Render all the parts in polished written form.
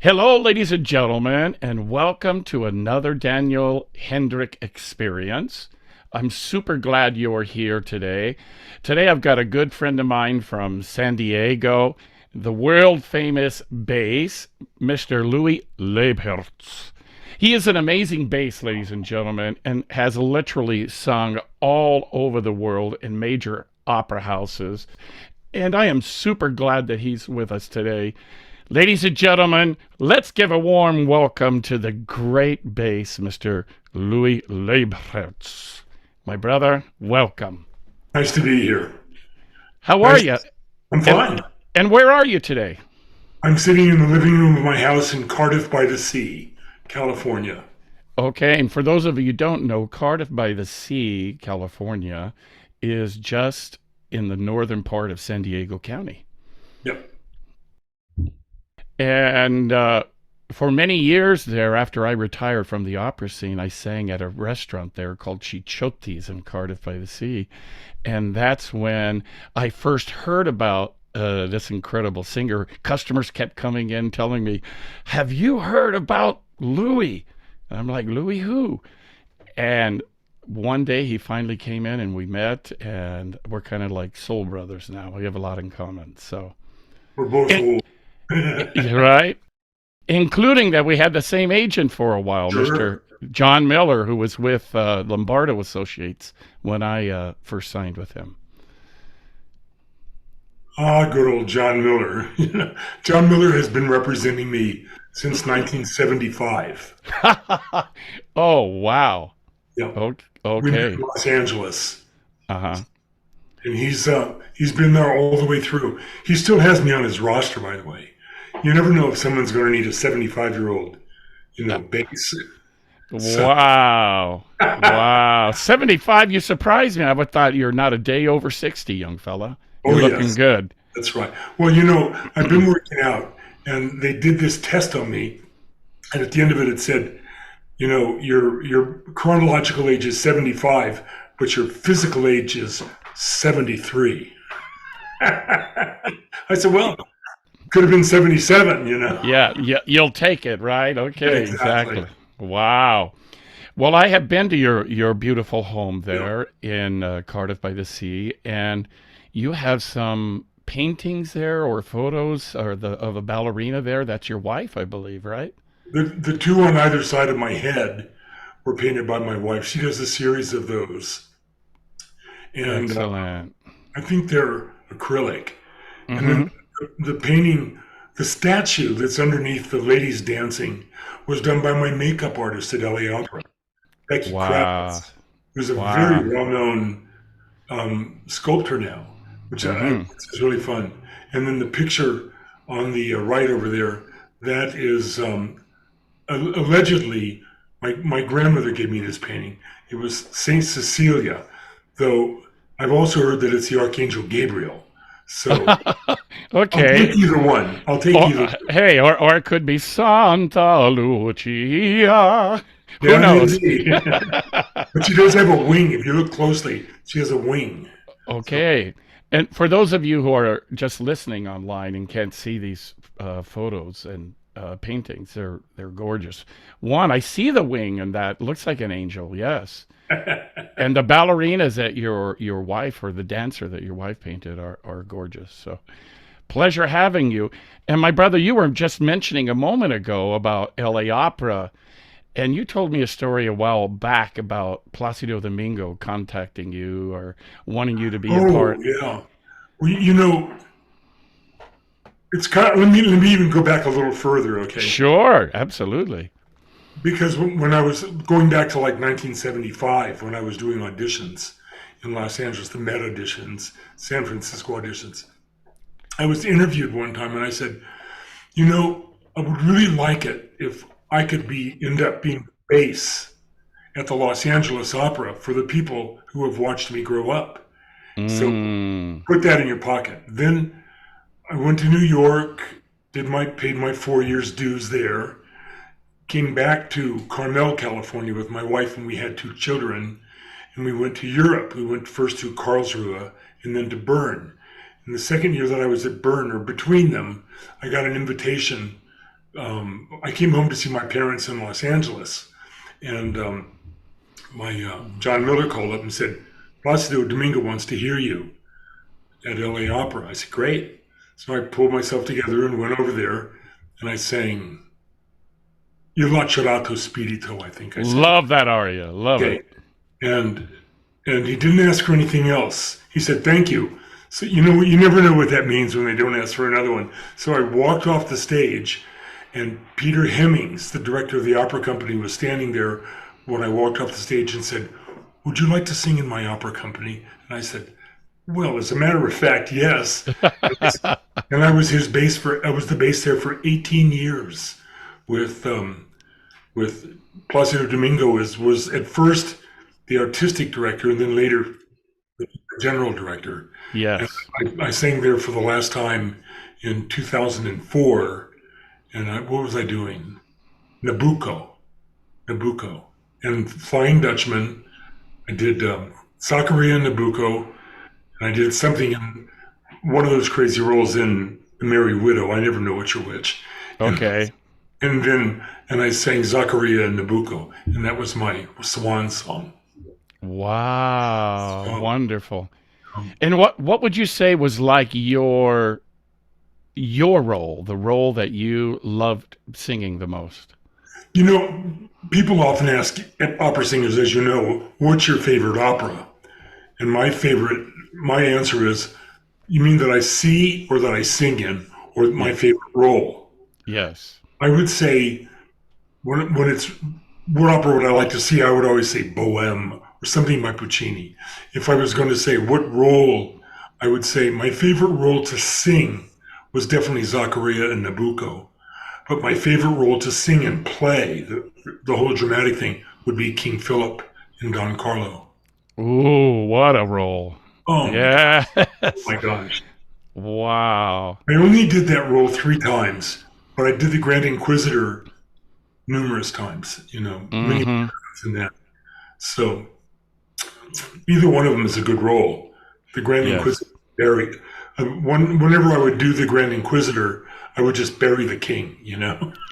Hello, ladies and gentlemen, and welcome to another Daniel Hendrick experience. I'm super glad you're here today. Today, I've got a good friend of mine from San Diego, the world famous bass, Mr. Louis Lebherz. He is an amazing bass, ladies and gentlemen, and has literally sung all over the world in major opera houses. And I am super glad that he's with us today. Ladies and gentlemen, let's give a warm welcome to the great bass, Mr. Louis Lebherz. My brother, welcome. Nice to be here. How are Nice. you? I'm fine. And where are you today? I'm sitting in the living room of my house in Cardiff by the Sea, California. Okay, and for those of you who don't know, Cardiff by the Sea, California, is just in the northern part of San Diego County. Yep. And for many years there, after I retired from the opera scene, I sang at a restaurant there called Chichotti's in Cardiff by the Sea. And that's when I first heard about this incredible singer. Customers kept coming in telling me, "Have you heard about Louis?" And I'm like, "Louis who?" And one day he finally came in and we met, and we're kind of like soul brothers now. We have a lot in common. So, We're both old. right? Including that we had the same agent for a while, Sure. Mr. John Miller, who was with Lombardo Associates when I first signed with him. Ah, good old John Miller. John Miller has been representing me since 1975. Oh, wow. Yep. We met Okay. in Los Angeles, Uh-huh. and he's been there all the way through. He still has me on his roster, by the way. You never know if someone's going to need a 75-year-old, bass. So, Wow. Wow. 75, you surprised me. I would thought you're not a day over 60, young fella. You're oh looking yes, good. that's right. Well, I've been working out, and they did this test on me, and at the end of it, it said, your chronological age is 75, but your physical age is 73. I said, well, could have been 77. Yeah, you'll take it, right? Okay, Exactly. exactly. Wow. Well, I have been to your beautiful home Yeah. there in Cardiff by the Sea, and you have some paintings there or photos or of a ballerina there. That's your wife, I believe, right? The two on either side of my head were painted by my wife. She does a series of those, and Excellent. I think they're acrylic. And Mm-hmm. then the painting, the statue that's underneath the ladies dancing, was done by my makeup artist at LA Opera, Becky Wow. Kravitz, who's a very Wow. well-known sculptor now, which Mm-hmm. is really fun. And then the picture on the right over there, that is allegedly my grandmother gave me this painting. It was Saint Cecilia, though I've also heard that it's the Archangel Gabriel. So I'll take Okay. either one. I'll take Or, either. hey, or it could be Santa Lucia. Who Yeah, knows? indeed. But she does have a wing. If you look closely, she has a wing. So, Okay. And for those of you who are just listening online and can't see these photos and paintings, they're gorgeous. One, I see the wing, and that looks like an angel. Yes. And the ballerinas that your wife or the dancer that your wife painted are gorgeous. So pleasure having you. And my brother, you were just mentioning a moment ago about LA Opera, and you told me a story a while back about Placido Domingo contacting you or wanting you to be a oh part. yeah. Well, it's kind of, let me even go back a little further, okay? Sure, absolutely. Because when I was going back to like 1975, when I was doing auditions in Los Angeles, the Met auditions, San Francisco auditions, I was interviewed one time and I said, I would really like it if I could end up being bass at the Los Angeles Opera for the people who have watched me grow up. So Mm, put that in your pocket. Then I went to New York, paid my 4 years dues there, came back to Carmel, California with my wife, and we had two children, and we went to Europe. We went first to Karlsruhe and then to Bern. And the second year that I was at Bern, or between them, I got an invitation I came home to see my parents in Los Angeles, and my John Miller called up and said, Placido Domingo wants to hear you at LA Opera. I said, great. So I pulled myself together and went over there, and I sang Il Lacerato Spirito, I think I said. Love that aria. Love Okay. it. And he didn't ask for anything else. He said, thank you. So, you never know what that means when they don't ask for another one. So I walked off the stage, and Peter Hemmings, the director of the opera company, was standing there when I walked off the stage and said, would you like to sing in my opera company? And I said, well, as a matter of fact, yes. And I was I was the bass there for 18 years with Placido Domingo was at first the artistic director and then later the general director. And Yes. I sang there for the last time in 2004. And what was I doing? Nabucco. And Flying Dutchman. I did Zacharia and Nabucco. And I did something in one of those crazy roles in The Merry Widow. I never know which are which. And Okay. and I sang Zacharia and Nabucco, and that was my swan song. Wow. So, Wonderful. And what would you say was like your role, the role that you loved singing the most? you know, people often ask opera singers, as you know, what's your favorite opera? And my answer is, you mean that I see or that I sing in, or my Yeah. favorite role? Yes. I would say when it's what opera would I like to see, I would always say Bohème or something by Puccini. If I was going to say what role, I would say my favorite role to sing was definitely Zaccaria and Nabucco. But my favorite role to sing and play, the whole dramatic thing, would be King Philip in Don Carlo. Ooh, what a role. Oh Yes. my gosh. Wow. I only did that role 3 times, but I did the Grand Inquisitor numerous times, many Mm-hmm. times in that. So either one of them is a good role. The Grand Yes. Inquisitor buried. Whenever I would do the Grand Inquisitor, I would just bury the king.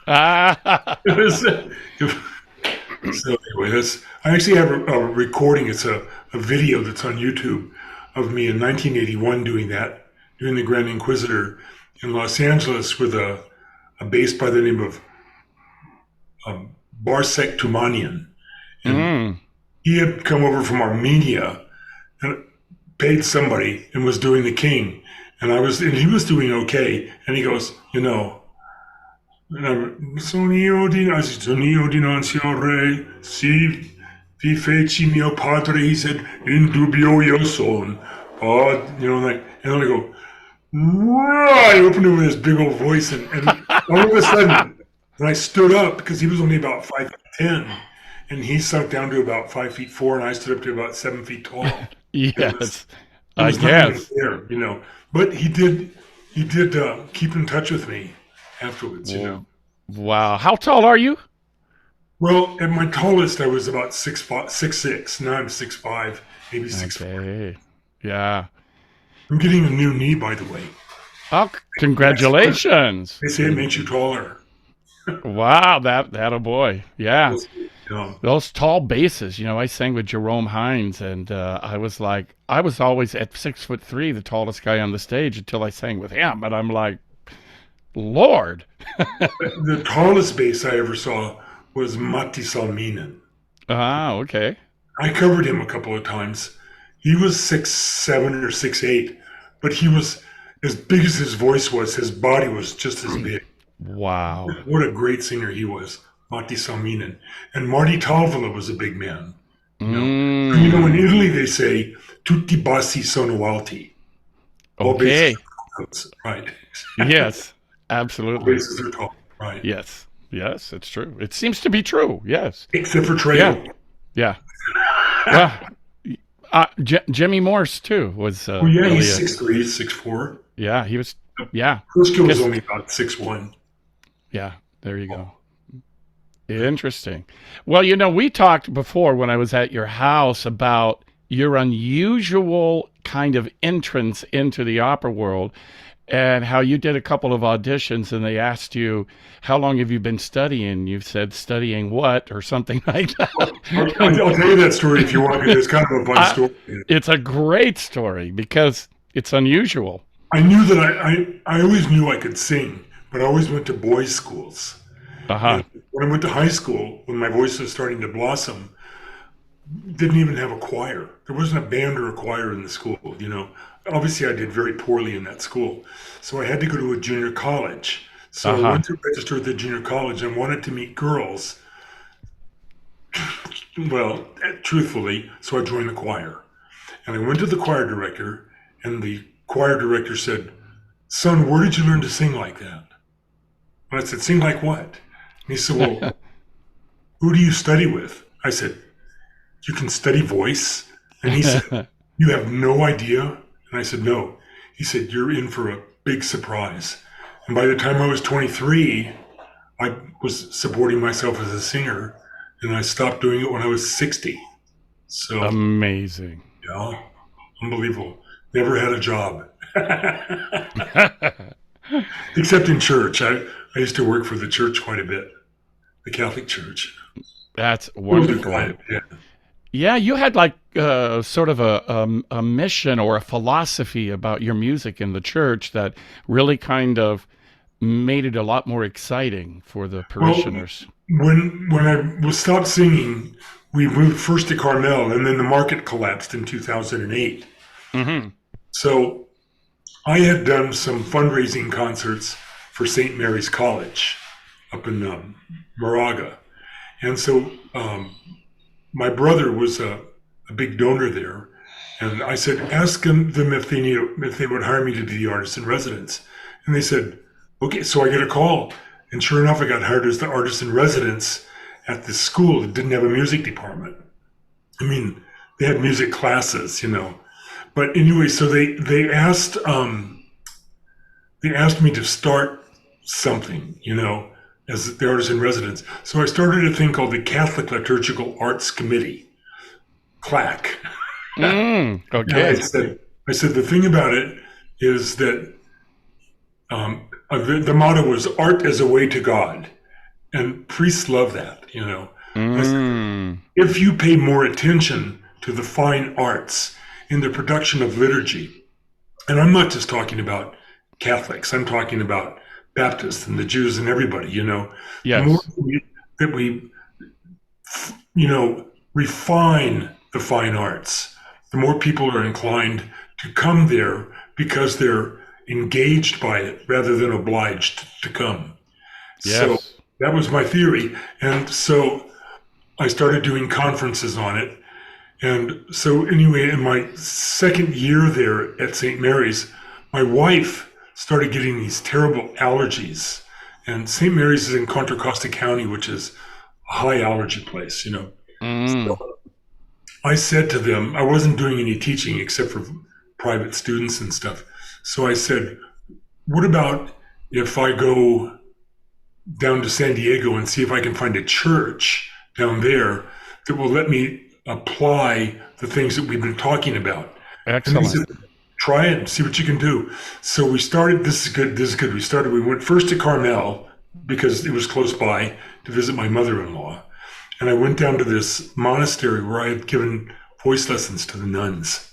Ah. It was- so anyway, I actually have a recording. It's a video that's on YouTube of me in 1981 doing the Grand Inquisitor in Los Angeles with a bass by the name of Barsek Tumanian. And Mm. he had come over from Armenia and paid somebody and was doing the king. And he was doing okay. And he goes, Sonio dinanziore, si vi feci mio padre, he said, in dubio io son. And then I go, "Wah!" I opened it with this big old voice, and all of a sudden, and I stood up because he was only about 5'10", and he sunk down to about 5'4", and I stood up to about 7 feet tall. It was Yes. it I was not even guess. fair. But he did keep in touch with me afterwards. Wow. How tall are you? Well, at my tallest, I was about 6'5", 6'6". Now I'm 6'5", maybe 6'4". Okay. Yeah. I'm getting a new knee, by the way. Oh, congratulations. They say it makes you taller. Wow, that a boy. Yeah. Yeah. Those tall basses, I sang with Jerome Hines, and I was always at 6'3", the tallest guy on the stage until I sang with him. And I'm like, Lord. The tallest bass I ever saw was Matti Salminen. Ah, okay. I covered him a couple of times. He was 6'7" or 6'8", but he was as big as his voice was. His body was just as big. Wow. What a great singer he was, Matti Salminen. And Marty Talvela was a big man. In Italy they say tutti bassi sono alti. All Okay. basses are right. Yes, All absolutely. basses are tall. Right. Yes. Yes, it's true. It seems to be true. Yes. Except for Yeah. Trejo. Yeah. Well, Jimmy Morse too was Oh yeah, really he's 6'3", 6'4". yeah, he was yeah. Frisco was Guess- only about 6'1". Yeah, there you go. Interesting. Well, we talked before when I was at your house about your unusual kind of entrance into the opera world. and how you did a couple of auditions and they asked you, how long have you been studying? You said, studying what, or something like that. And I'll tell you that story if you want, because it's kind of a fun I, story. it's a great story because it's unusual. I knew that I always knew I could sing, but I always went to boys' schools. Uh And huh. when I went to high school, when my voice was starting to blossom, didn't even have a choir. There wasn't a band or a choir in the school, you know. Obviously, I did very poorly in that school. So I had to go to a junior college. Uh So I huh. went to register at the junior college and wanted to meet girls. Well, truthfully, so I joined the choir. And I went to the choir director, and the choir director said, "Son, where did you learn to sing like that?" And I said, "Sing like what?" And he said, "Well, who do you study with?" I said, "You can study voice?" And he said, "You have no idea?" And I said, "No." He said, "You're in for a big surprise." And by the time I was 23, I was supporting myself as a singer, and I stopped doing it when I was 60. So, Amazing. yeah, unbelievable. Never had a job, except in church. I used to work for the church quite a bit, the Catholic Church. That's Those are wonderful. kind, yeah. Yeah, you had like sort of a mission or a philosophy about your music in the church that really kind of made it a lot more exciting for the Well, parishioners. when I was stopped singing, we moved first to Carmel, and then the market collapsed in 2008. Hmm. So I had done some fundraising concerts for St. Mary's College up in Moraga, and so my brother was a big donor there, and I said, ask them if they would hire me to be the artist in residence, and they said, okay. So I get a call, and sure enough, I got hired as the artist in residence at this school that didn't have a music department. I mean, they had music classes, you know. But anyway, so they asked me to start something, you know, as the artist in residence. So I started a thing called the Catholic Liturgical Arts Committee, CLAC. Mm, And okay. I said the thing about it is that the motto was art as a way to God, and priests love that, you know. I said, Mm, if you pay more attention to the fine arts in the production of liturgy, and I'm not just talking about Catholics, I'm talking about Baptists and the Jews and everybody, you know, the more yes. that we, you know, refine the fine arts, the more people are inclined to come there because they're engaged by it rather than obliged to come. So Yes. that was my theory. And so I started doing conferences on it. And so, anyway, in my second year there at St. Mary's, my wife started getting these terrible allergies. And St. Mary's is in Contra Costa County, which is a high allergy place, you know. Mm, I said to them, I wasn't doing any teaching except for private students and stuff. So I said, what about if I go down to San Diego and see if I can find a church down there that will let me apply the things that we've been talking about? And they excellent. said, try it and see what you can do. So we started, this is good, this is good. We went first to Carmel because it was close by to visit my mother-in-law. And I went down to this monastery where I had given voice lessons to the nuns.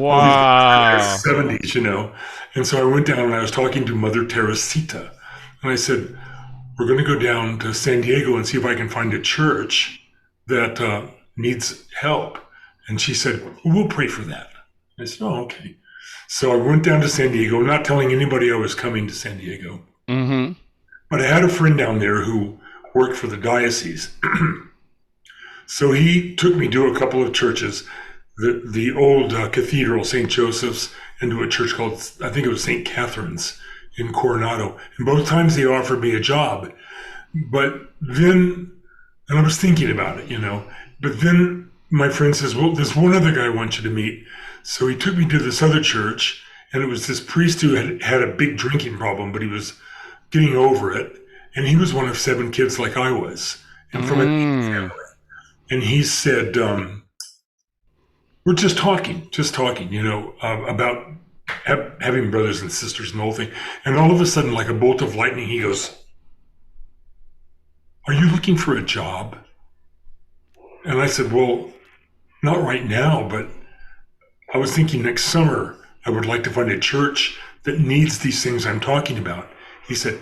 All these in their Wow. 70s, you know. And so I went down and I was talking to Mother Teresita. And I said, we're going to go down to San Diego and see if I can find a church that needs help. And she said, we'll pray for that. I said, oh, okay. So I went down to San Diego, not telling anybody I was coming to San Diego. Mm-hmm. But I had a friend down there who worked for the diocese. So he took me to a couple of churches, the old cathedral, St. Joseph's, and to a church called, I think it was St. Catherine's in Coronado. And both times they offered me a job. But then, and I was thinking about it, you know, but then my friend says, well, there's one other guy I want you to meet. So he took me to this other church, and it was this priest who had a big drinking problem, but he was getting over it. And he was one of seven kids like I was, and from a needy Mm, family. And he said, we're just talking, you know, about having brothers and sisters and the whole thing. And all of a sudden, like a bolt of lightning, he goes, "Are you looking for a job?" And I said, "Well, not right now, but I was thinking next summer I would like to find a church that needs these things I'm talking about." He said,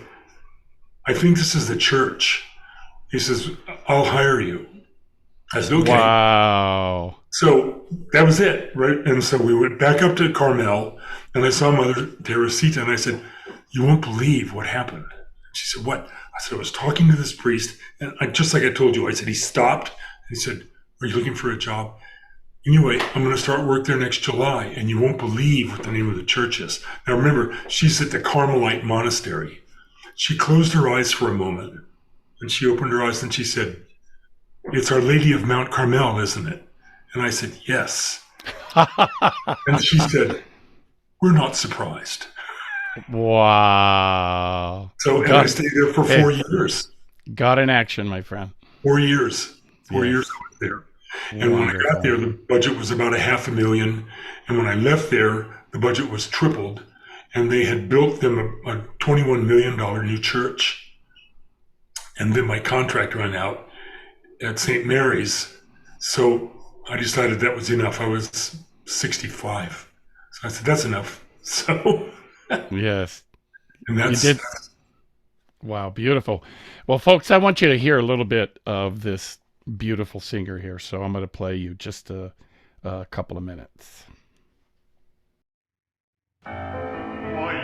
"I think this is the church." He says, "I'll hire you." I said, "Okay." Wow. So that was it, right? And so we went back up to Carmel, and I saw Mother Teresita, and I said, "You won't believe what happened." She said, "What?" I said, "I was talking to this priest, and just like I told you, I said, he stopped, and he said, 'Are you looking for a job?' Anyway, I'm going to start work there next July, and you won't believe what the name of the church is." Now remember, she's at the Carmelite monastery. She closed her eyes for a moment, and she opened her eyes, and she said, "It's Our Lady of Mount Carmel, isn't it?" And I said, "Yes." And she said, "We're not surprised." Wow. So, and I stayed there for 4 years. God in action, my friend. 4 years. 4 years Yes. I was there. And when I Wonderful. got there, the budget was about $500,000. And when I left there, the budget was tripled. And they had built them a $21 million new church. And then my contract ran out at St. Mary's. So I decided that was enough. I was 65. So I said, "That's enough." So, Yes. and You that's, did. Wow, beautiful. Well, folks, I want you to hear a little bit of this beautiful singer here. So I'm going to play you just a couple of minutes. Meine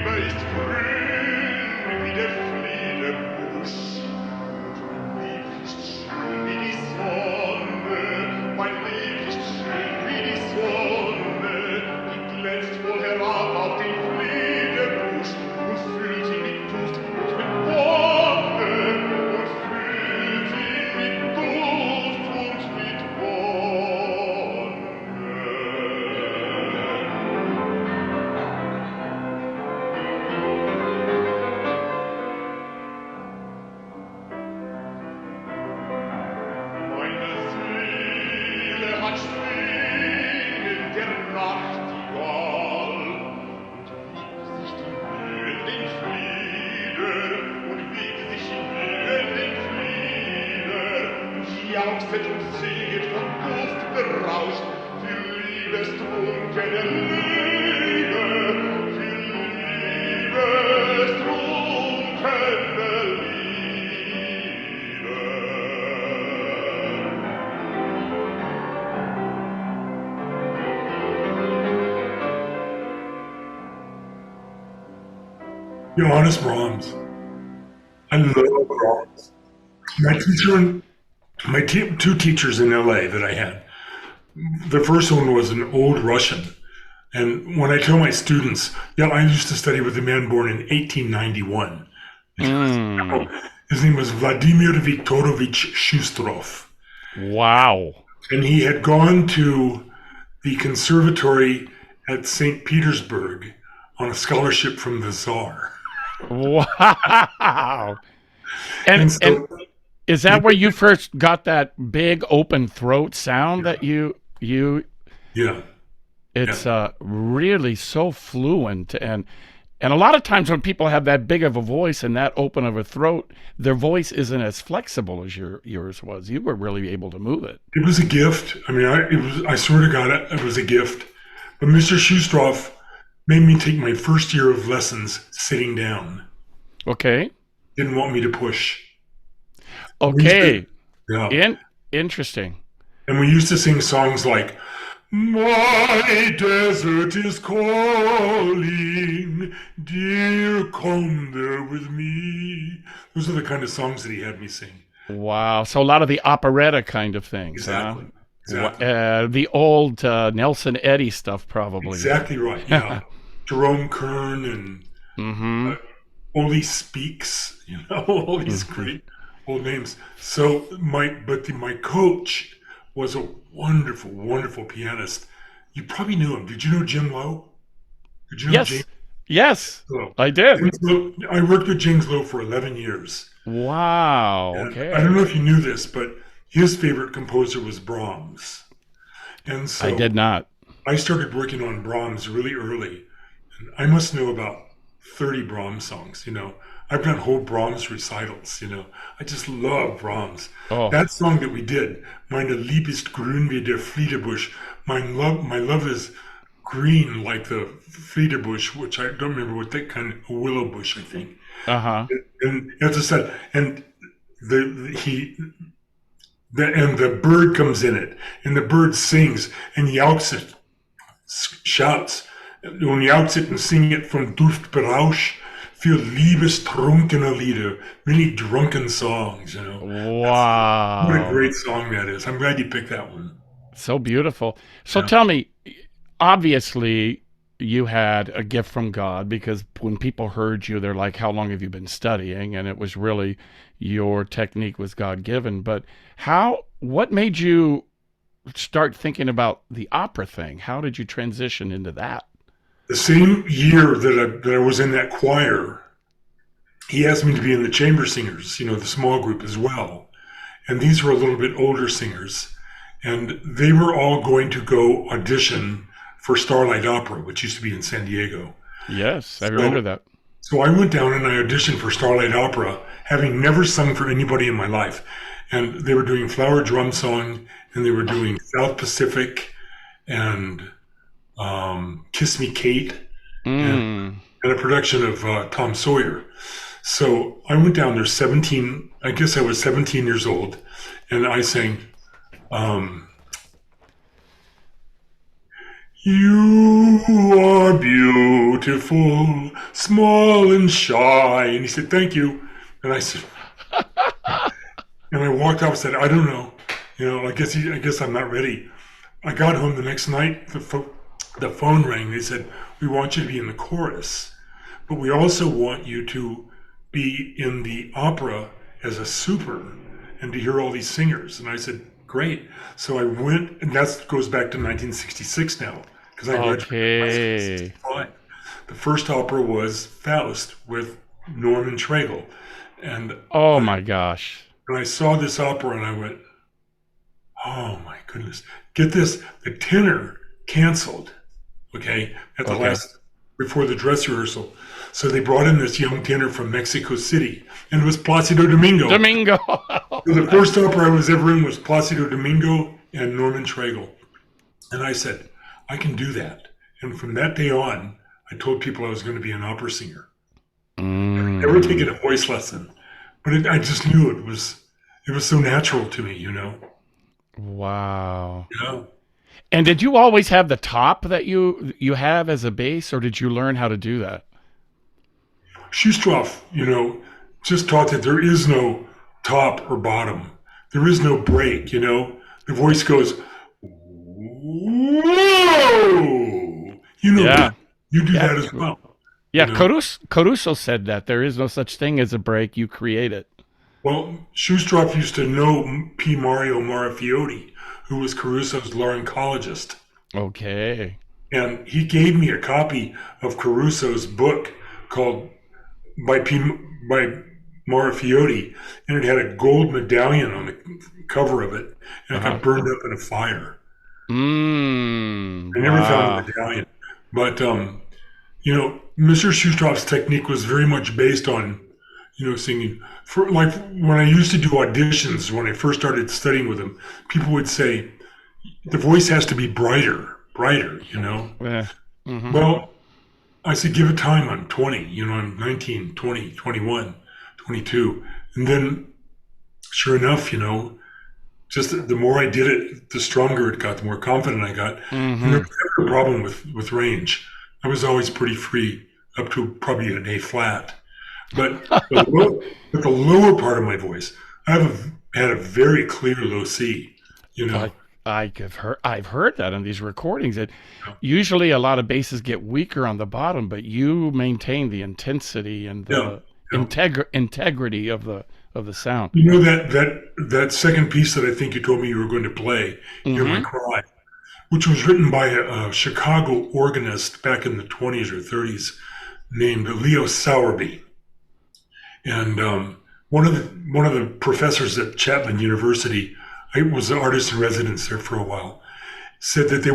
Liebe ist grün wie der Friedebusch. Mein Lieb ist schön wie die Sonne. Mein Lieb ist schön wie die Sonne. Die glänzt wohl herab auf den Friedebusch und füllt ihn mit Duft und mit Wonne. Und füllt ihn mit Duft und mit Wonne. Meine Seele hat Schwingen der Nachtigall und wiegt sich die Mühen den Flieder und wiegt sich die Mühen den Flieder und jauchzet und singet von Duft berauscht für liebestrunkene Liebe, für liebestrunkene Liebe. Johannes Brahms. I love Brahms. My teacher, two teachers in LA that I had. The first one was an old Russian. And when I tell my students, yeah, I used to study with a man born in 1891. His name was Vladimir Viktorovich Shustrov. Wow. And he had gone to the conservatory at St. Petersburg on a scholarship from the Tsar. Wow. And And so, is that where you first got that big open throat sound that you yeah, it's really so fluent, and a lot of times when people have that big of a voice and that open of a throat, their voice isn't as flexible as yours was. You were really able to move it. it was a gift. I mean, I swear to God, it was a gift. But Mr. Shustrov made me take my first year of lessons sitting down. Okay. Didn't want me to push. Okay. Yeah. Interesting. And we used to sing songs like, "My desert is calling, dear, come there with me." Those are the kind of songs that he had me sing. Wow. So a lot of the operetta kind of things. Exactly. Huh? Exactly. The old Nelson Eddy stuff, probably. Exactly right. Yeah. Jerome Kern and Mm-hmm. Oli Speaks, all these great old names. So my coach was a wonderful, wonderful pianist. You probably knew him. Did you know Jim Lowe? Did you know Yes. James Yes, Lowe? I did. James Lowe, I worked with James Lowe for 11 years. Wow. And Okay. I don't know if you knew this, but his favorite composer was Brahms. And so I did not. I started working on Brahms really early. And I must know about 30 Brahms songs, you know. I've done whole Brahms recitals, you know. I just love Brahms. Oh, That song that we did, Meine Lieb ist grün wie der Fliederbusch. My love is green like the Fliederbusch, which I don't remember what that kind of, a willow bush, I think. uh-huh. And as I said, and the he and the bird comes in it, and the bird sings and yelps it, shouts und yelps it and sing it from Duftberausch für liebestrunkene Lieder, many drunken songs, you know. What a Wow. great song that is. I'm glad you picked that one. So beautiful. So Yeah. tell me, obviously you had a gift from God because when people heard you, they're like, how long have you been studying? And it was really your technique was God given. But what made you start thinking about the opera thing? How did you transition into that? The same year that I was in that choir, he asked me to be in the chamber singers, you know, the small group as well. And these were a little bit older singers. And they were all going to go audition for Starlight Opera, which used to be in San Diego. Yes, I remember So, that. so I went down and I auditioned for Starlight Opera, having never sung for anybody in my life. And they were doing Flower Drum Song, and they were doing South Pacific, and Kiss Me Kate, and, Mm. and a production of Tom Sawyer. So I went down there 17, I guess I was 17 years old, and I sang, um, You are beautiful, small and shy. And he said, thank you. And I said, and I walked off and said, I don't know. You know, I guess I'm not ready. I got home the next night, the phone rang. They said, we want you to be in the chorus, but we also want you to be in the opera as a super and to hear all these singers. And I said, great. So I went, and that goes back to 1966 now, because I graduated in Okay. 1965. The first opera was Faust with Norman Treigle. And Oh my gosh. and I saw this opera and I went, oh my goodness. Get this, the tenor canceled, okay, at the Okay. last, before the dress rehearsal. So they brought in this young tenor from Mexico City, and it was Placido Domingo. Domingo. So the first opera I was ever in was Placido Domingo and Norman Treigle. And I said, I can do that. And from that day on, I told people I was going to be an opera singer. Never taken Mm. a voice lesson, but I just knew it was so natural to me, you know. Wow. You know, And did you always have the top that you have as a bass, or did you learn how to do that? Shustroff, you know, just taught that there is no top or bottom. There is no break, you know. The voice goes, whoa! You know Yeah. that. You do Yeah. that as well, you Yeah. know. Caruso said that there is no such thing as a break. You create it. Well, Shustroff used to know P. Mario Marafiotti, who was Caruso's laryncologist. Okay. And he gave me a copy of Caruso's book called by Marafiotti, and it had a gold medallion on the cover of it, and it Uh-huh. got burned up in a fire. Mm. I never found Wow. the medallion, but you know, Mr. Shustroff's technique was very much based on, you know, singing. For like when I used to do auditions, when I first started studying with him, people would say the voice has to be brighter, you know. Yeah. Mm-hmm. Well, I said, give it time. I'm 20, you know, I'm 19, 20, 21, 22. And then, sure enough, you know, just the more I did it, the stronger it got, the more confident I got. And there Mm-hmm. was never a problem with range. I was always pretty free up to probably an A flat. But but the lower part of my voice, had a very clear low C, you know. I I've heard that on these recordings that usually a lot of basses get weaker on the bottom, but you maintain the intensity and Yeah. the Yeah. integrity of the sound. You know that second piece that I think you told me you were going to play, "Hear My Mm-hmm. Cry," which was written by a Chicago organist back in the 20s or 30s named Leo Sowerby, and one of the professors at Chapman University. I was an artist in residence there for a while, said that the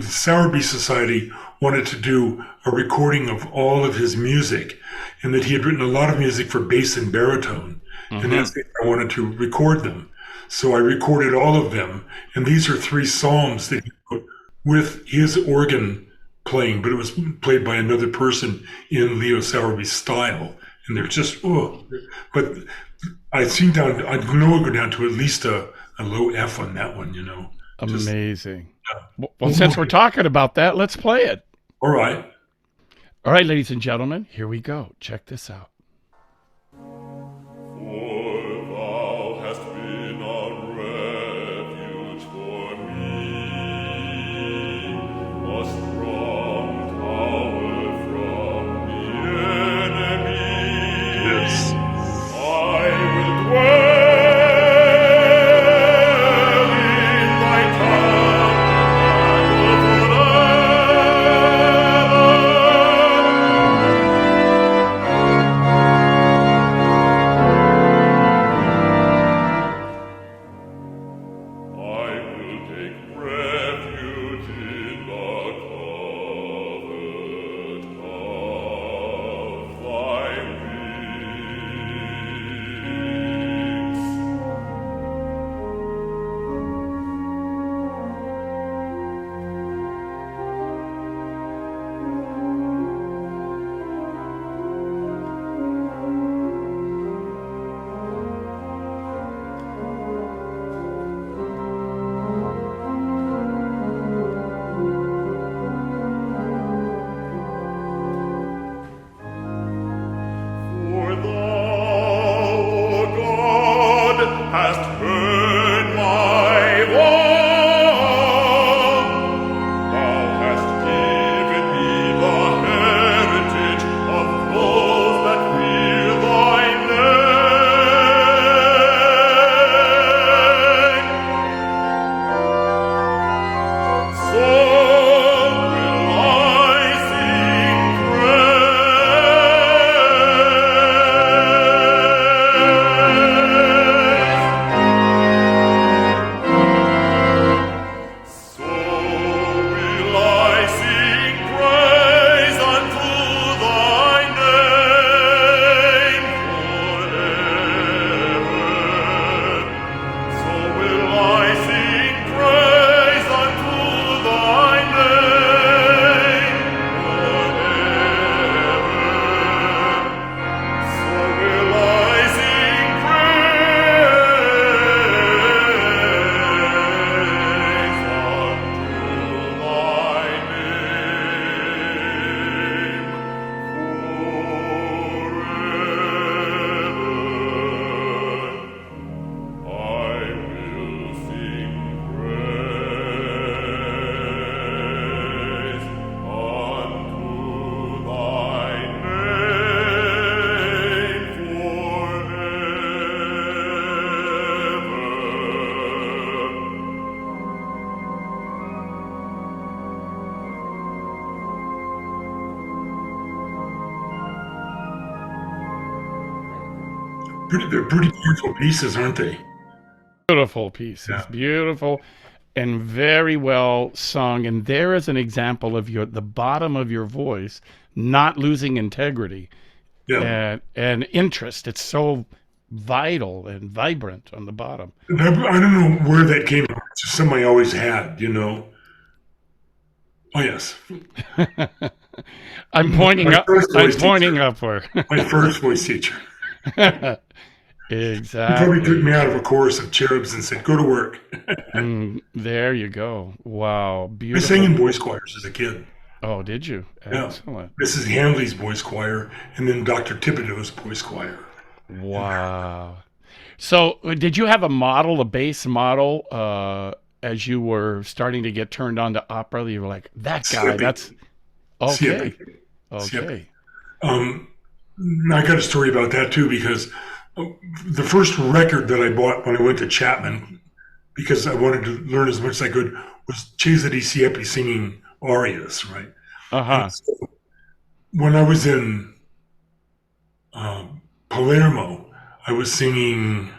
Sowerby Society wanted to do a recording of all of his music, and that he had written a lot of music for bass and baritone, and asked me if I wanted to record them. So I recorded all of them, and these are 3 psalms that he wrote with his organ playing, but it was played by another person in Leo Sowerby's style, and they're just But I know it go down to at least a low F on that one, Amazing. Well, since we're talking about that, let's play it. All right. All right, ladies and gentlemen, here we go. Check this out. For thou hast been a refuge for me, a strong tower from the enemy. Yes. I will dwell in thy tabernacle forever. I will take refuge in the covert of thy wings. For thou, O God, hast heard my voice. Thou hast given me the heritage of those that fear thy name. So will I sing praise. So will I sing praise unto thy name forever. So will I sing praise unto thy name forever. So will I sing praise unto thy name forever. I will sing praise unto thy name They're pretty beautiful pieces, aren't they? Beautiful pieces. Yeah. Beautiful and very well sung. And there is an example of the bottom of your voice not losing integrity Yeah. and interest. It's so vital and vibrant on the bottom. I don't know where that came from. It's just something I always had, Oh, yes. I'm pointing My up. first I'm voice pointing teacher. upward. My first voice teacher. He probably Exactly. took me out of a chorus of cherubs and said, go to work. There you go. Wow. I Beautiful. sang in boys' choirs as a kid. Oh, did you? Yeah. Excellent. Mrs. Handley's boys' choir and then Dr. Thibodeau's boys' choir. Wow. So, did you have a bass model, as you were starting to get turned on to opera? You were like, that guy, Slippy. that's okay. Slippy. Okay. I got a story about that too, because the first record that I bought when I went to Chapman, because I wanted to learn as much as I could, was Cesare Siepi singing arias, right? Uh-huh. So when I was in Palermo, I was singing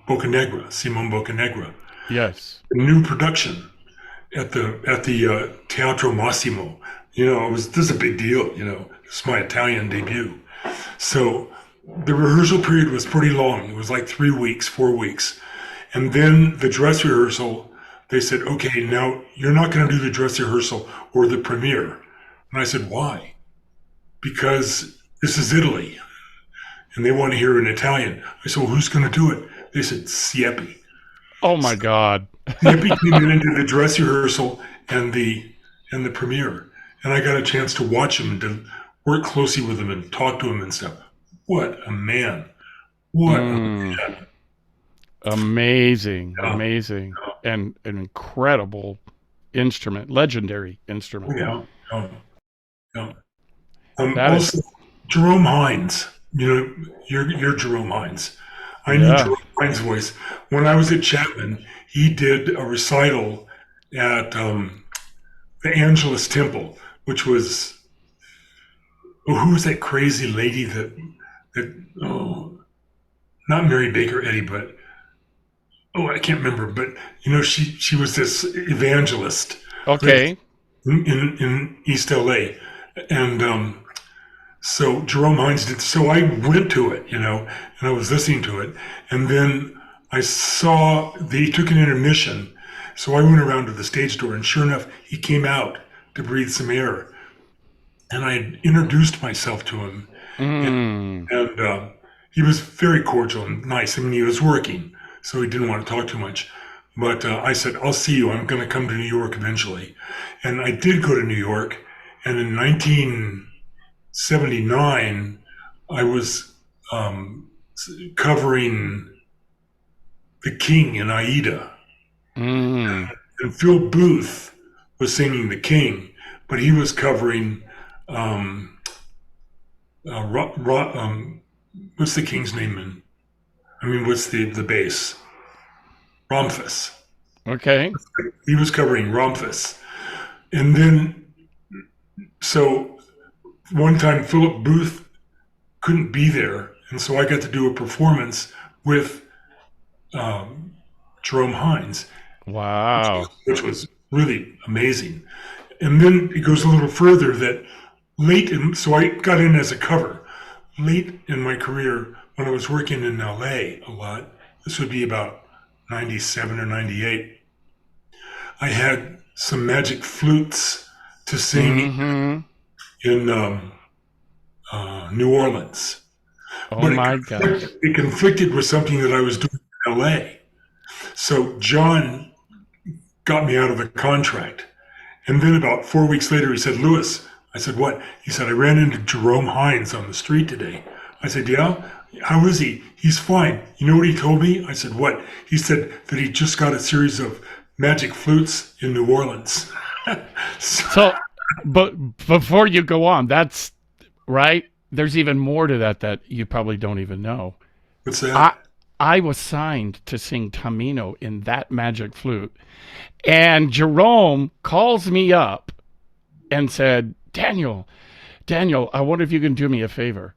Boccanegra, Simon Boccanegra, Yes. a new production. at the Teatro Massimo. This is a big deal. It's my Italian debut. So the rehearsal period was pretty long. It was like 3 weeks, 4 weeks. And then the dress rehearsal, they said, okay, now you're not going to do the dress rehearsal or the premiere. And I said, why? Because this is Italy and they want to hear in Italian. I said, well, who's going to do it? They said, Siepi. Oh my God. Siepi came in and did the dress rehearsal and the premiere. And I got a chance to watch him and to work closely with him and talk to him and stuff. What a man. What a man. Amazing, Yeah. amazing, and an incredible instrument, legendary instrument. Yeah. Yeah. Yeah. That is, Also, Jerome Hines. You're Jerome Hines. I knew yeah. Jerome Hines' voice. When I was at Chapman, he did a recital at the Angelus Temple, which was, who was that crazy lady that not Mary Baker Eddy, but I can't remember. But she was this evangelist Okay. in East LA, and so Jerome Hines did. So I went to it, and I was listening to it, and then I saw they took an intermission. So I went around to the stage door, and sure enough, he came out to breathe some air, and I introduced myself to him, Mm. and he was very cordial and nice. I mean, he was working, so he didn't want to talk too much. But I said, I'll see you. I'm going to come to New York eventually. And I did go to New York. And in 1979, I was covering the King in Aida. Mm. And Phil Booth was singing the King, but he was covering what's the King's name what's the bass? Ramphis. Okay. He was covering Ramphis. And then, so one time Philip Booth couldn't be there. And so I got to do a performance with Jerome Hines, Wow. which was really amazing. And then it goes a little further that so I got in as a cover. Late in my career, when I was working in LA a lot, this would be about 97 or 98, I had some magic flutes to sing Hmm. in New Orleans. Oh But my gosh. it conflicted with something that I was doing in LA. So John got me out of the contract. And then about 4 weeks later, he said, Lewis, I said, what? He said, I ran into Jerome Hines on the street today. I said, yeah? How is he? He's fine. You know what he told me? I said, what? He said that he just got a series of magic flutes in New Orleans. So, So, but before you go on, that's right. There's even more to that you probably don't even know. what's that? I I was signed to sing Tamino in that magic flute, and Jerome calls me up and said, Daniel, I wonder if you can do me a favor.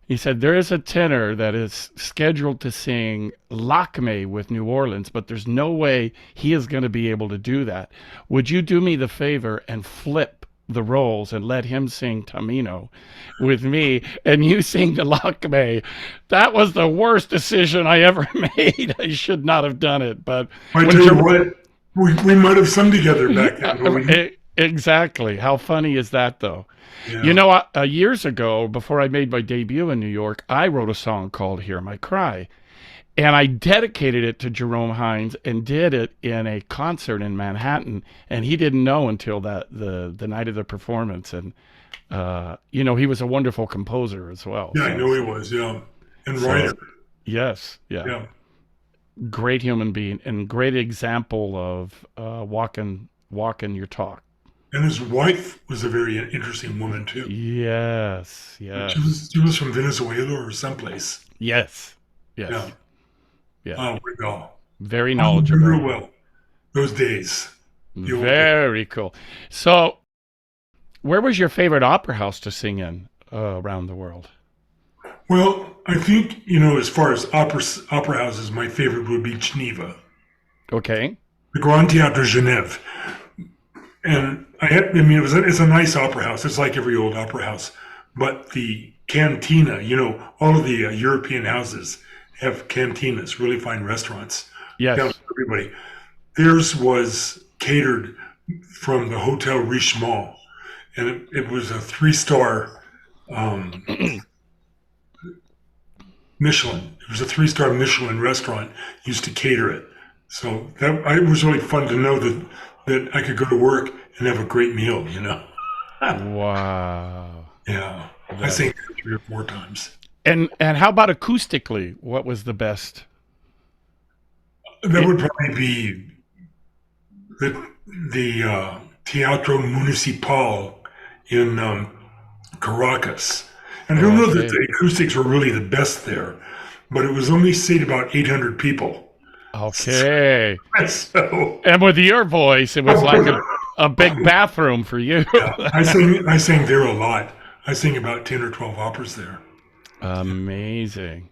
He said, there is a tenor that is scheduled to sing Lakme with New Orleans, but there's no way he is going to be able to do that. Would you do me the favor and flip the roles and let him sing Tamino with me and you sing the Lakme? That was the worst decision I ever made. I should not have done it. But I when tell you Jerome, what, we might have sung together back then. but exactly. How funny is that, though? yeah. You know, years ago, before I made my debut in New York, I wrote a song called Hear My Cry. And I dedicated it to Jerome Hines and did it in a concert in Manhattan. And he didn't know until the night of the performance. And, he was a wonderful composer as well. Yeah, So, I know he was, yeah. And so writer, yes, yeah. yeah. Great human being and great example of walking your talk. And his wife was a very interesting woman too. Yes, She yes, was she was from Venezuela or someplace. yes, Yeah. yes, yeah. Oh my God. Very I remember knowledgeable. real well those days. The old days. Very cool. So, where was your favorite opera house to sing in around the world? Well, I think, as far as opera houses, my favorite would be Geneva, Okay. the Grand Théâtre Genève. And I mean, it's a nice opera house. It's like every old opera house, but the cantina, all of the European houses have cantinas, really fine restaurants down Yes. for everybody. Theirs was catered from the Hotel Richemont, and it was a 3-star um, Michelin. It was a 3-star Michelin restaurant used to cater it. So it was really fun to know that I could go to work and have a great meal. Wow. Yeah, I That sang 3 or 4 times. and how about acoustically? What was the best? That would probably be the Teatro Municipal in Caracas. And I don't know that Okay. the acoustics were really the best there, but it was only seat about 800 people. Okay. So And with your voice, it was like a big bathroom for you. I sang there a lot. I sang about 10 or 12 operas there. Amazing.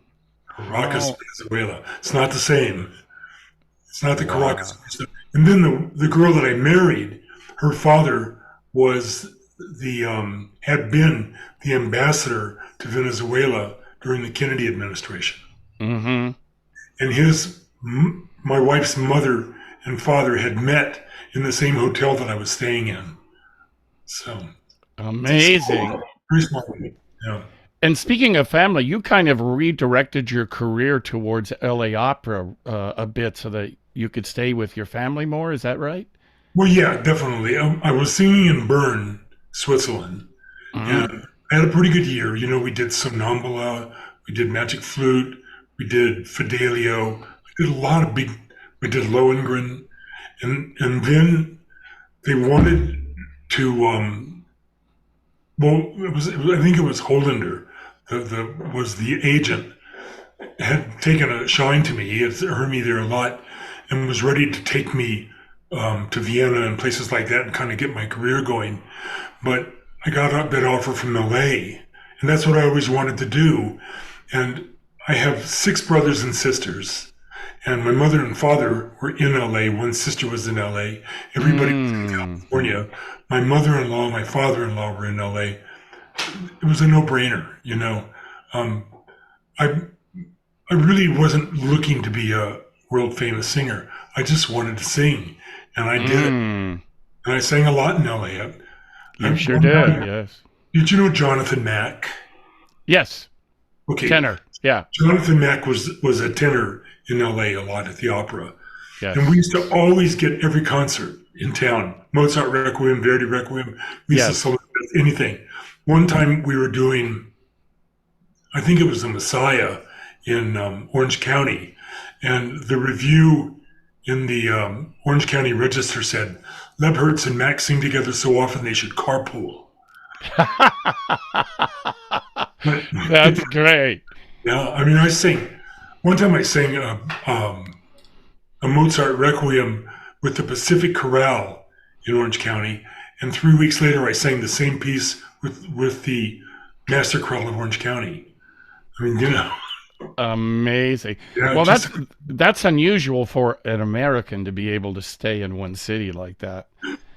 Caracas, Oh, Venezuela. It's not the same. It's not the Caracas. wow. And then the girl that I married, her father was had been the ambassador to Venezuela during the Kennedy administration. Mm-hmm. And my wife's mother and father had met in the same hotel that I was staying in. So it's Amazing. very small. Yeah. And speaking of family, you kind of redirected your career towards LA Opera a bit so that you could stay with your family more. Is that right? Well, yeah, definitely. I was singing in Bern, Switzerland, Mm-hmm. and I had a pretty good year. We did Somnambula, we did Magic Flute, we did Fidelio, we did a lot of we did Lohengrin, and then they wanted to, I think it was Hollander, was the agent, had taken a shine to me. He had heard me there a lot and was ready to take me to Vienna and places like that and kind of get my career going. But I got that offer from LA, and that's what I always wanted to do. And I have 6 brothers and sisters, and my mother and father were in LA. One sister was in LA. Everybody was in Mm. California. My mother-in-law, my father-in-law were in LA. It was a no-brainer. Um, I I really wasn't looking to be a world famous singer. I just wanted to sing, and I did it. Mm. And I sang a lot in LA. You sure did. Yes. Did you know Jonathan Mack? Yes. Okay, Tenor. Yeah. Jonathan Mack was a tenor in LA a lot at the opera, and we Yes. used to always get every concert in town. Mozart Requiem, Verdi Requiem. We used to Yes. select anything. One time we were doing, I think it was the Messiah in Orange County, and the review in the Orange County Register said Lebherz and Max sing together so often they should carpool. But That's great. yeah, I mean, I sing. One time I sang a Mozart Requiem with the Pacific Chorale in Orange County, and 3 weeks later I sang the same piece with the Master Chorale of Orange County. I mean, Amazing. yeah, Well, just that's unusual for an American to be able to stay in one city like that.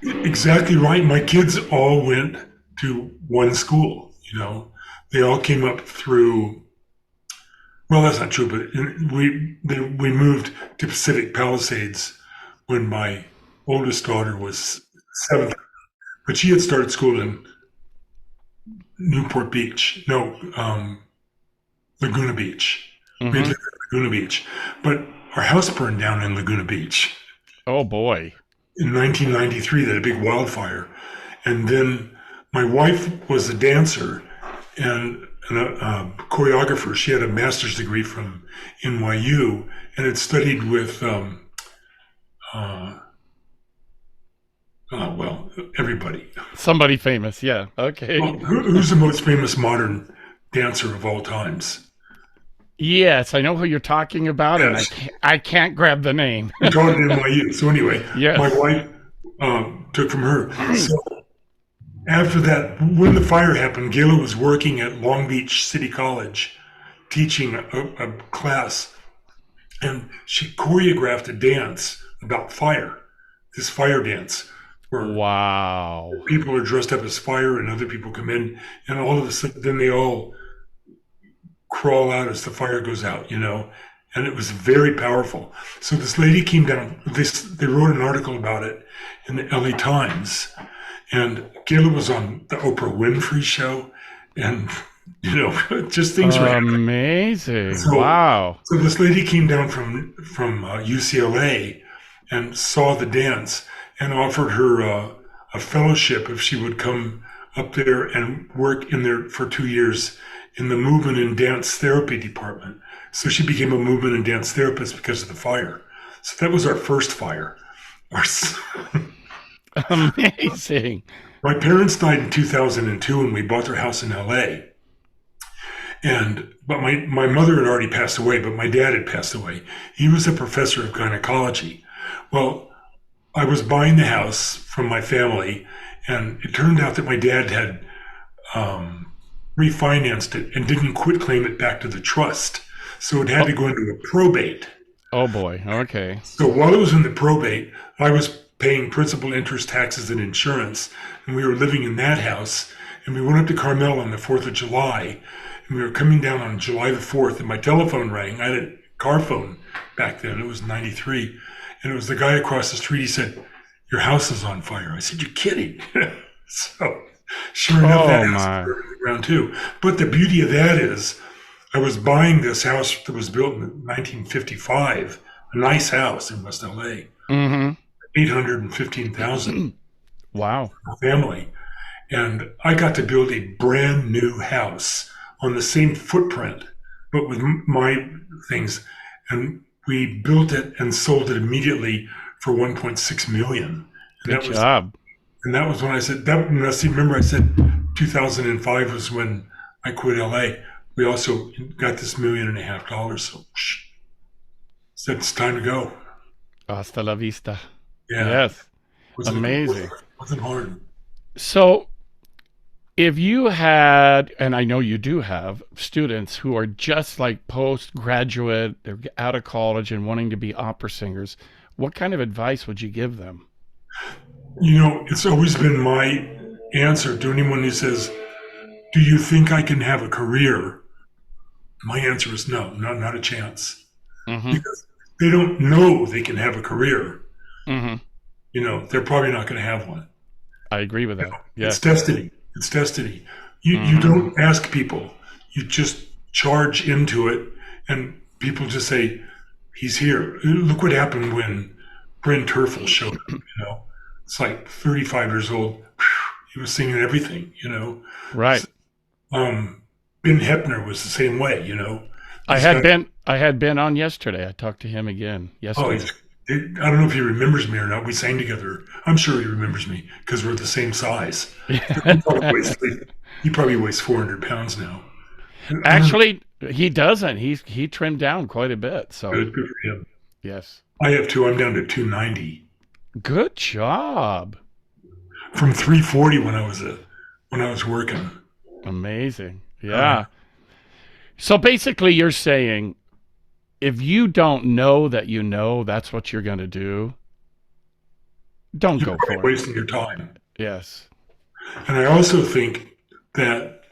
exactly right. My kids all went to one school. They all came up through. Well, that's not true, but we moved to Pacific Palisades when my oldest daughter was 7th, but she had started school in Newport Beach. No, Laguna Beach. We had Hmm. lived in Laguna Beach, but our house burned down in Laguna Beach Oh boy. in 1993. They had a big wildfire, and then my wife was a dancer and a choreographer. She had a master's degree from NYU and had studied with uh, everybody. Somebody famous. Yeah. Okay. Well, who's the most famous modern dancer of all times? Yes, I know who you're talking about, and Yes, I can't grab the name. he taught at NYU. So anyway, my Yes. wife took from her. So after that, when the fire happened, Gayla was working at Long Beach City College, teaching a class, and she choreographed a dance about fire, this fire dance where Wow. people are dressed up as fire and other people come in, and all of a sudden, then they all crawl out as the fire goes out, and it was very powerful. So this lady came down. They wrote an article about it in the LA Times, and Gayla was on the Oprah Winfrey show, and just things were happening. Amazing. So, Wow. so this lady came down from UCLA and saw the dance and offered her a fellowship if she would come up there and work in there for 2 years in the movement and dance therapy department. So she became a movement and dance therapist because of the fire. So that was our first fire. Our, Amazing. my parents died in 2002 and we bought their house in LA. But my mother had already passed away, but my dad had passed away. He was a professor of gynecology. Well, I was buying the house from my family, and it turned out that my dad had refinanced it and didn't quit claim it back to the trust. So it had to go into a probate. Oh boy. Okay. So while it was in the probate, I was paying principal, interest, taxes, and insurance, and we were living in that house. And we went up to Carmel on the 4th of July, and we were coming down on July the 4th, and my telephone rang. I had a car phone back then. It was 93. And it was the guy across the street. He said, "Your house is on fire." I said, "You're kidding." So sure enough, that house burned to the ground too. But the beauty of that is I was buying this house that was built in 1955, a nice house in West LA, Mm-hmm. 815,000 Wow. family. And I got to build a brand new house on the same footprint, but with my things. And we built it and sold it immediately for 1.6 million. And Good job. that was when I said that. Remember, I said 2005 was when I quit LA. We also got this $1.5 million. So said it's time to go. Hasta la vista. Yeah. Yes. Wasn't- Amazing. Wasn't hard. So, if you had, and I know you do have, students who are just like postgraduate, they're out of college and wanting to be opera singers, what kind of advice would you give them? It's always been my answer to anyone who says, "Do you think I can have a career?" My answer is no, not a chance. Mm-hmm. Because they don't know they can have a career. Mm-hmm. They're probably not going to have one. I agree with that. It's Yes. destiny. It's destiny. You don't ask people. You just charge into it, and people just say, "He's here." Look what happened when Bryn Terfel showed up. It's like 35 years old. He was singing everything. Right. Ben Hepner was the same way. I had Ben on yesterday. I talked to him again Oh, yesterday. I don't know if he remembers me or not. We sang together. I'm sure he remembers me because we're the same size. He probably weighs 400 pounds now. Actually, he doesn't. He trimmed down quite a bit. So Good for him. yes. I have two. I'm down to 290 Good job. from 340 when I was working. Amazing. Yeah. So basically, you're saying if you don't know that you know that's what you're going to do, don't go You're for it. wasting your time. Yes. And I also think that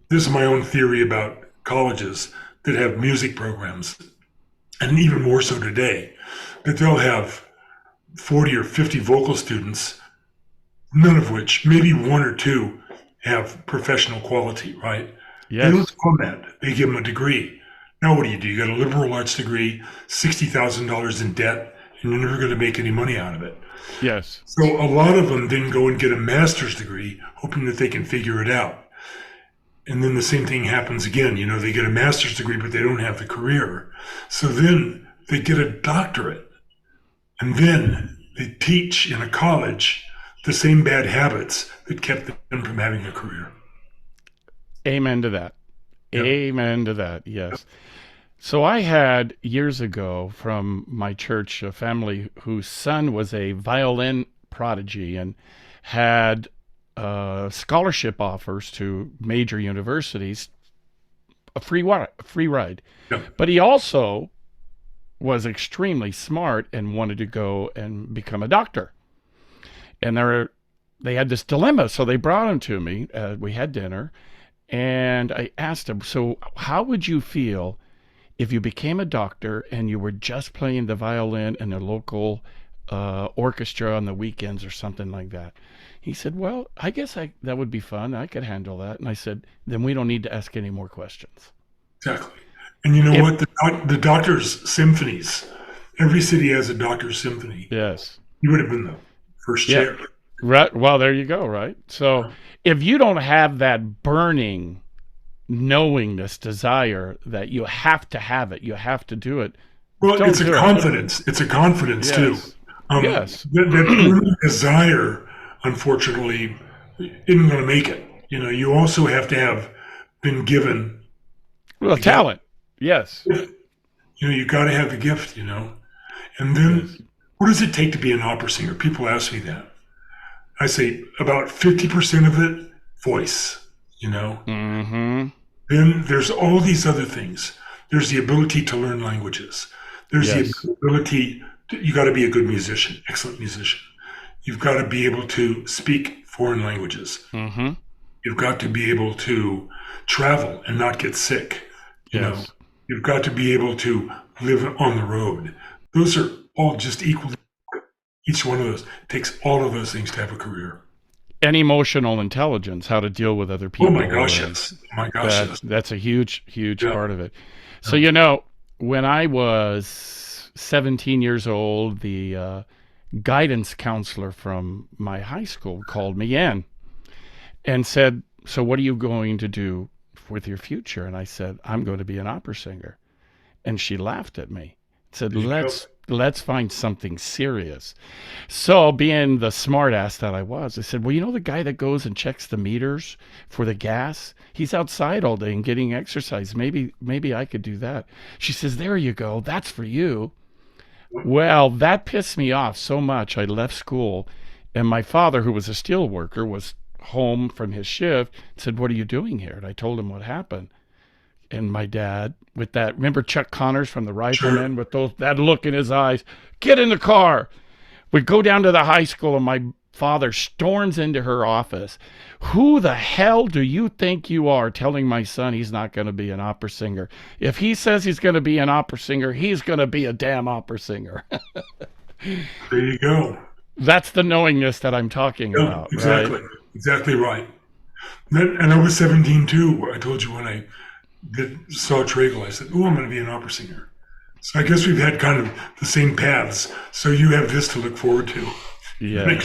this is my own theory about colleges that have music programs, and even more so today, that they'll have 40 or 50 vocal students, none of which, maybe one or two, have professional quality, right? They don't Yes. call that. They give them a degree. Now what do? You got a liberal arts degree, $60,000 in debt, and you're never going to make any money out of it. Yes. So a lot of them then go and get a master's degree, hoping that they can figure it out. And then the same thing happens again. They get a master's degree, but they don't have the career. So then they get a doctorate. And then they teach in a college the same bad habits that kept them from having a career. Amen to that. Yeah. Amen to that. Yes. So I had years ago from my church a family whose son was a violin prodigy and had scholarship offers to major universities, a free ride. Yeah. But he also was extremely smart and wanted to go and become a doctor. And they had this dilemma, so they brought him to me. We had dinner, and I asked him, so how would you feel if you became a doctor and you were just playing the violin in a local orchestra on the weekends or something like that? He said, well, I guess that would be fun. I could handle that. And I said, then we don't need to ask any more questions. Exactly. And you know what? The doctor's symphonies, every city has a doctor's symphony. Yes. You would have been the first chair. Right. Well, there you go. Right. So if you don't have that burning knowingness, desire that you have to have it, you have to do it. Well, it's a confidence. It's a confidence too. Yes. That burning desire, unfortunately, isn't going to make it. You know, you also have to have been given talent. Yes. You know, you got to have the gift. You know, and then what does it take to be an opera singer? People ask me that. I say about 50% of it, voice. You know. Mm-hmm. Then there's all these other things. There's the ability to learn languages. There's the ability. You got to be a good musician, excellent musician. You've got to be able to speak foreign languages. Mm-hmm. You've got to be able to travel and not get sick. You know, you've got to be able to live on the road. Those are all just equally. Each one of those takes all of those things to have a career. And emotional intelligence, how to deal with other people. Oh my gosh, yes. Oh my gosh, yes. That's a huge part of it. So, you know, when I was 17 years old, the guidance counselor from my high school called me in and said, so what are you going to do with your future? And I said, I'm going to be an opera singer. And she laughed at me, said, let's find something serious. So being the smart ass that I was, I said, well, you know, the guy that goes and checks the meters for the gas, he's outside all day and getting exercise. Maybe I could do that. She says, there you go. That's for you. Well, that pissed me off so much. I left school, and my father, who was a steel worker, was home from his shift, said, what are you doing here? And I told him what happened. And my dad, with that, remember Chuck Connors from the Rifleman, with that look in his eyes, get in the car. We go down to the high school, and my father storms into her office. Who the hell do you think you are telling my son he's not going to be an opera singer? If he says he's going to be an opera singer, he's going to be a damn opera singer. There you go. That's the knowingness that I'm talking about. Exactly. Right? Exactly right. And I was 17 too. I told you when I saw Tragle, I said, oh, I'm going to be an opera singer. So I guess we've had kind of the same paths. So you have this to look forward to. Yeah.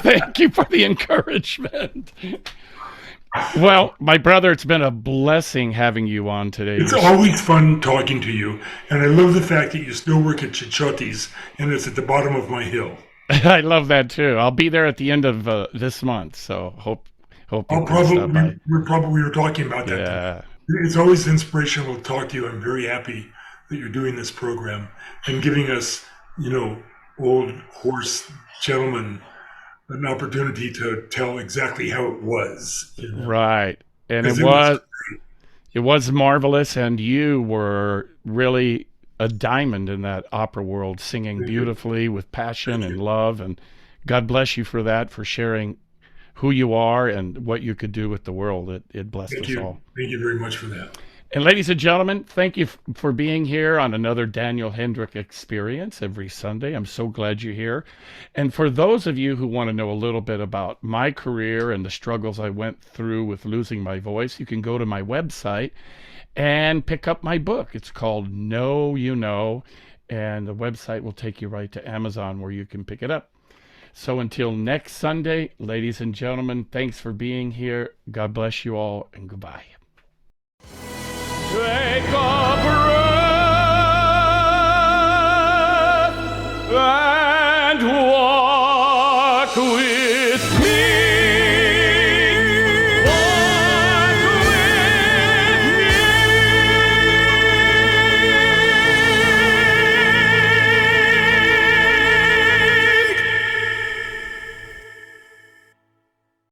Thank you for the encouragement. Well, my brother, it's been a blessing having you on today. It's always fun talking to you. And I love the fact that you still work at Chichotti's, and it's at the bottom of my hill. I love that too. I'll be there at the end of this month. So hope we were talking about that. Yeah. It's always inspirational to talk to you. I'm very happy that you're doing this program and giving us, you know, old horse gentlemen an opportunity to tell exactly how it was. You know? Right. And it was marvelous, and you were really a diamond in that opera world, singing beautifully with passion and love, and God bless you for that, for sharing who you are and what you could do with the world. It blessed us all. Thank you very much for that. And ladies and gentlemen, thank you for being here on another Daniel Hendrick experience every Sunday. I'm so glad you're here. And for those of you who want to know a little bit about my career and the struggles I went through with losing my voice, you can go to my website and pick up my book. It's called Know You Know, and the website will take you right to Amazon where you can pick it up. So until next Sunday, ladies and gentlemen, thanks for being here. God bless you all, and goodbye. Take a breath.